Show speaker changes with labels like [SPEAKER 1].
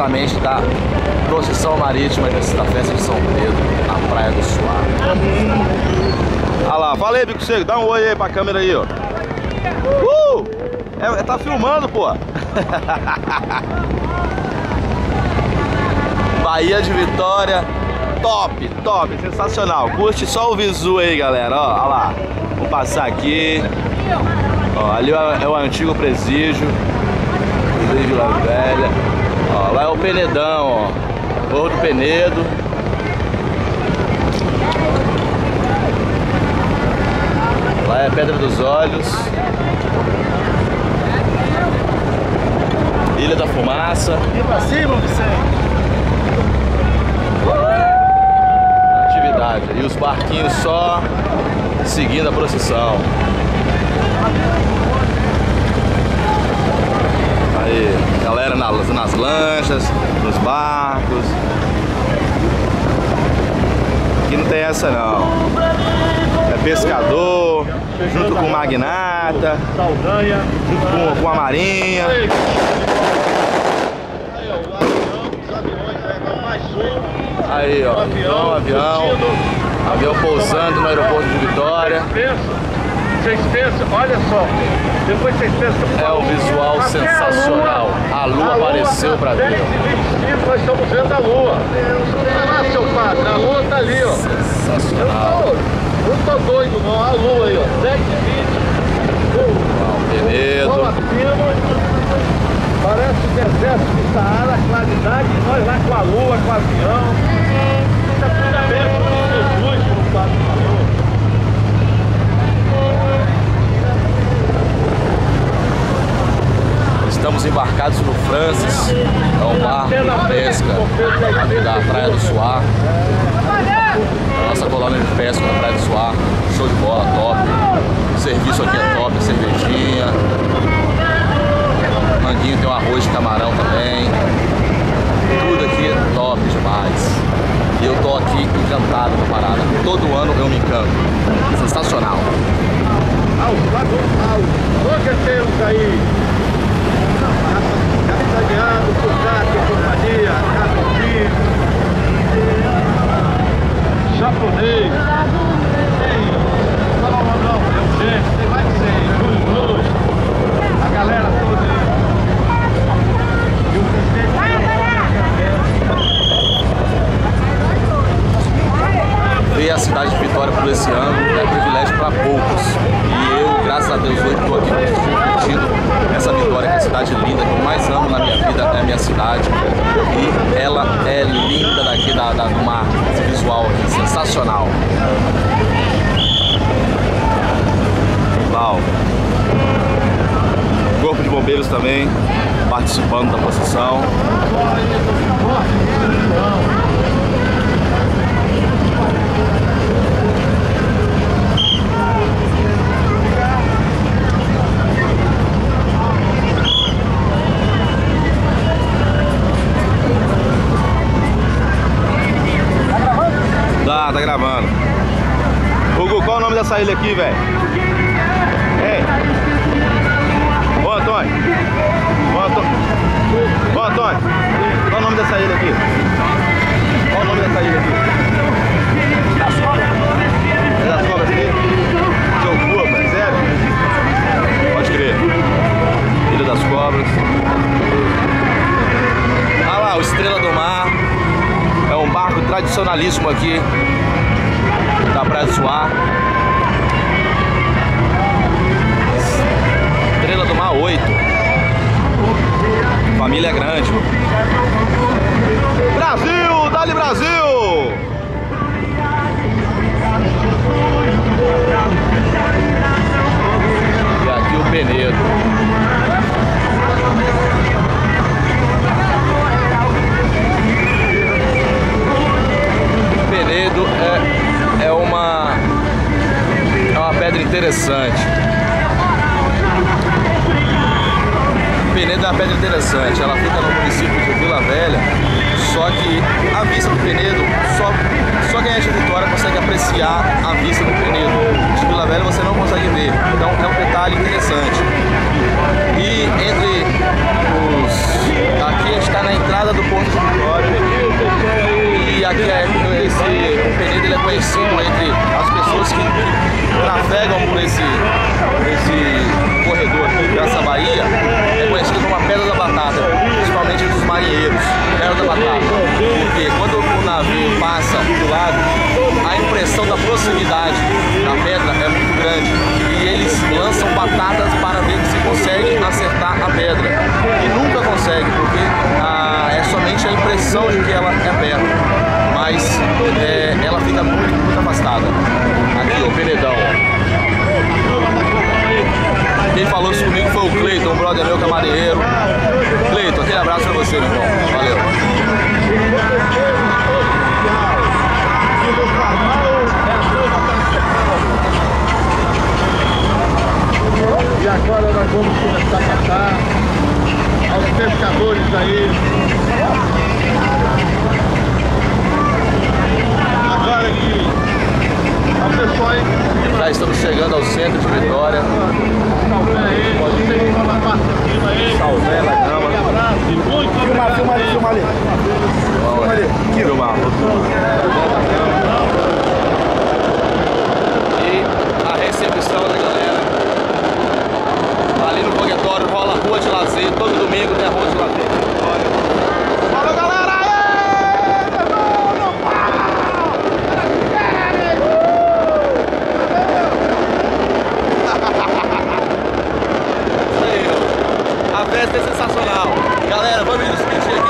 [SPEAKER 1] diretamente da procissão marítima da festa de São Pedro, na Praia do Suá. Olha lá, fala aí, Bico Seco, dá um oi aí pra câmera aí, ó. Tá filmando, pô. Bahia de Vitória, top, top, sensacional. Curte só o visu aí, galera, ó, olha lá. Vou passar aqui. Ó, ali é o antigo presídio de Vila Velha. Ó, lá é o Penedão, ó. Morro do Penedo. Lá é Pedra dos Olhos. Ilha da Fumaça.
[SPEAKER 2] Vem pra cima, Vicente.
[SPEAKER 1] Atividade. E os barquinhos só seguindo a procissão. Aí, galera nas lanchas, nos barcos. Aqui não tem essa não. É pescador, junto com magnata, junto com a marinha. Aí, ó, avião pousando no aeroporto de Vitória.
[SPEAKER 2] Vocês pensam, olha só, depois vocês pensam...
[SPEAKER 1] É um visual sensacional. A lua apareceu pra ver.
[SPEAKER 2] 7h25 nós estamos vendo a lua. Olha lá, seu padre, a lua tá ali, ó.
[SPEAKER 1] Sensacional.
[SPEAKER 2] Eu não tô doido não, a lua aí, ó. 7h20.
[SPEAKER 1] Penedo.
[SPEAKER 2] Parece o deserto do Saara, a claridade, e nós lá com a lua, com o avião. Tá tudo aberto, Jesus, como o padre falou.
[SPEAKER 1] Estamos embarcados no Francis, é um barco de pesca da Praia do Suá. A nossa colônia de pesca da Praia do Suá, show de bola, top. O serviço aqui é top, cervejinha. Manguinho tem um arroz de camarão também. Tudo aqui é top demais. E eu tô aqui encantado com a parada. Todo ano eu me encanto. Sensacional.
[SPEAKER 2] Temos aí capitaneado por Cátia e companhia, Capitinho, japonês, tem Salomão, gente, tem mais de 100, Luz, a galera toda aí. E o presidente
[SPEAKER 1] Ver a cidade de Vitória por esse ano é privilégio para poucos. E eu, graças a Deus, hoje estou aqui curtindo essa Vitória, que é a cidade linda, que eu mais amo na minha vida, é a minha cidade. E ela é linda daqui do mar, esse visual aqui, sensacional. Uau! Corpo de Bombeiros também participando da procissão. Tá gravando. Hugo, qual é o nome dessa ilha aqui, velho? Ei! Ô, Antônio! Ô, Antônio! Ô, Antônio! Qual é o nome dessa ilha aqui? Qual é o nome dessa ilha aqui? Das Cobras. É das Cobras aqui? Seu cu, velho, sério? Pode crer. Ilha das Cobras. Ah lá, o Estrela do Mar. É um barco tradicionalíssimo aqui da Praia do Suá. Estrela do Mar 8. Família grande. Brasil! Dali Brasil! E aqui o Penedo. Penedo é uma pedra interessante. Penedo é uma pedra interessante. Ela fica no município de Vila Velha. Só que a vista do Penedo, só quem é de Vitória consegue apreciar a vista do Penedo. De Vila Velha você não consegue ver. Então é um detalhe interessante. E entre os... Aqui está na entrada do Porto
[SPEAKER 3] conhecido entre as pessoas que trafegam por esse corredor aqui dessa baía, é conhecido como a Pedra da Batata, principalmente dos marinheiros, Pedra da Batata, porque quando o navio passa do lado, a impressão da proximidade da pedra é muito grande e eles lançam batatas para ver se conseguem acertar a pedra e nunca conseguem, porque é somente a impressão de que ela é perto, mas ela fica muito afastada. Aqui o Penedão, ó. Quem falou isso comigo foi o Cleiton, um brother meu que é marinheiro. Cleiton, aquele abraço pra você, meu irmão. Valeu.
[SPEAKER 2] E agora nós vamos começar a cantar aos pescadores aí. Agora que a pessoa aí
[SPEAKER 3] Já estamos chegando ao centro de Vitória.
[SPEAKER 2] Salve aí, pode ser que uma parte de cima aí.
[SPEAKER 3] Salve na cama.
[SPEAKER 2] Um abraço e muito
[SPEAKER 1] Filma ali. Filma ali. Filmar.
[SPEAKER 3] E a recepção da galera. Ali no foguetório rola rua de lazer. Todo domingo tem a rua de lazer.
[SPEAKER 1] Falou, galera!
[SPEAKER 3] Isso aí, ó. A festa é sensacional. Galera, vamos nos despedir aqui.